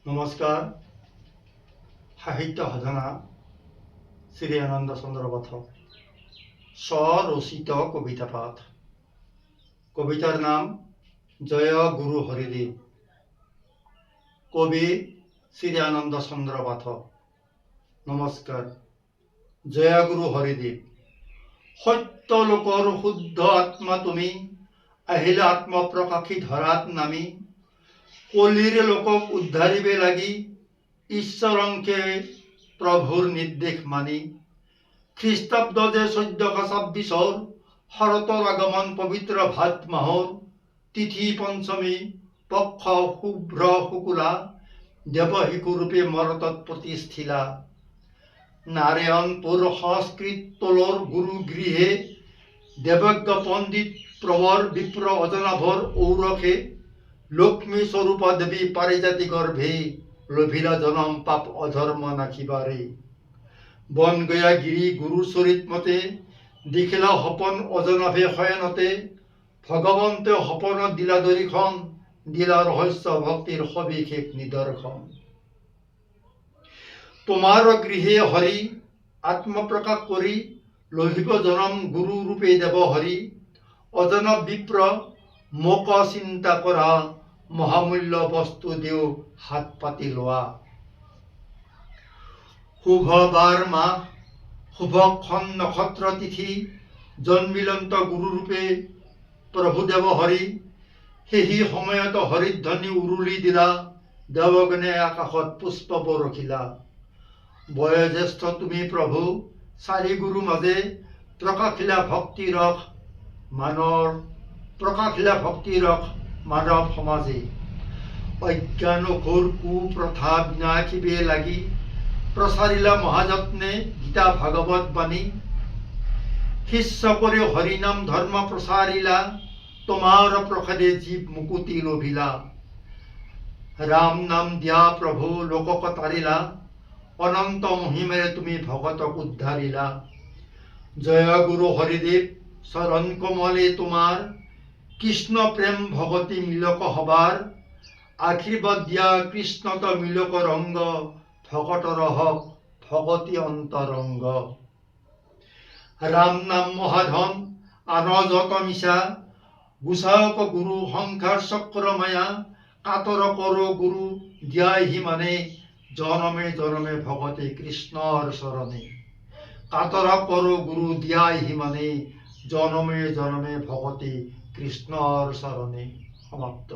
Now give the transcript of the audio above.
নমস্কাৰ। সাহিত্য সাধনা শ্ৰী আনন্দ চন্দ্ৰ পাঠক স্বৰচিত কবিতা পাঠ। কবিতাৰ নাম জয় গুৰু হৰিদেৱ। কবি শ্ৰী আনন্দ চন্দ্ৰ পাঠক। নমস্কাৰ। জয় গুৰু হৰিদেৱ। সত্য লোকৰ শুদ্ধ আত্মা তুমি, আহিলে আত্মপ্ৰকাশী ধৰাত নামি। কলিৰ লোকক উদ্ধাৰিবে লাগি, ঈশ্বৰংকে প্ৰভুৰ নিৰ্দেশ মানি। খ্ৰীষ্টাব্দ যে 1426 শৰতৰ আগমন পবিত্ৰ ভাদ মাহৰ তিথি পঞ্চমী পক্ষ শুভ্ৰ শুকুলা, দেৱশিশু ৰূপে মৰতত প্ৰতিষ্ঠিলা। নাৰায়ণপুৰ সংস্কৃত তলৰ গুৰু গৃহে, দেৱজ্ঞ পণ্ডিত প্ৰবৰ বিপ্ৰ অজনাভৰ ঔৰসে। লক্ষ্মী স্বৰূপা দেৱী পাৰিজাতি গৰ্ভে, লভিলা জনম পাপ অধৰ্ম নাখিবাৰে। বন গয়া গিৰি গুৰু চৰিত মতে, দেখিলা সপন অজনাভে শয়নতে। ভগৱন্তে সপনত দিলা দৰিখন, দিলা ৰহস্য ভক্তিৰ সবিশেষ নিদৰ্শন। তোমাৰ গৃহে হৰি আত্মপ্ৰকাশ কৰি, লভিব জনম গুৰু ৰূপে দেৱ হৰি। অজনা বিপ্ৰ মোক চিন্তা কৰা, মহামূল্য বস্তু দিও হাত পাতি লোৱা। শুভ বাৰ মাহ, শুভক্ষণ নক্ষত্ৰ তিথি, জন্মিলন্ত গুৰুৰূপে প্ৰভুদেৱ হৰি। সেই সময়ত হৰিধ্বনি উৰুলি দিলা, দেৱগণে আকাশত পুষ্প বৰষিলা। বয়োজ্যেষ্ঠ তুমি প্ৰভু, চাৰি গুৰু মাজে, প্ৰকাশিলা ভক্তি ৰস মানৱ সমাজে। অজ্ঞান ঘোৰ কুপ্ৰথা বিনাশিবে লাগি, প্ৰচাৰিলা মহাযত্নে গীতা ভাগৱত বাণী। শিষ্য কৰি হৰিনাম ধৰ্ম প্ৰচাৰিলা, তোমাৰ প্ৰসাদে জীৱ মুকুতি লভিলা। ৰাম নাম দিয়া প্ৰভু লোকক তাৰিলা, অনন্ত মহিমেৰে তুমি ভকতক উদ্ধাৰিলা। জয় গুৰু হৰিদেৱ চৰণ কমলে তোমাৰ, কৃষ্ণ প্ৰেম ভগতি মিলক হবাৰ। আশীৰ্বাদ দিয়া কৃষ্ণত মিলক ৰংগ, ভকতৰ হক ভগতি অন্তৰংগ। ৰাম নাম মহাধন আন যত মিছা, গুচাওক গুৰু সংসাৰ চক্ৰ মায়া। কাতৰ কৰো গুৰু দিয়াহি মানে, জনমে জনমে ভগতে কৃষ্ণৰ চৰণে। কাতৰ কৰো গুৰু দিয়াহি মানে, জনমে জনমে ভগতে কৃষ্ণৰ চৰণে। সমাপ্ত।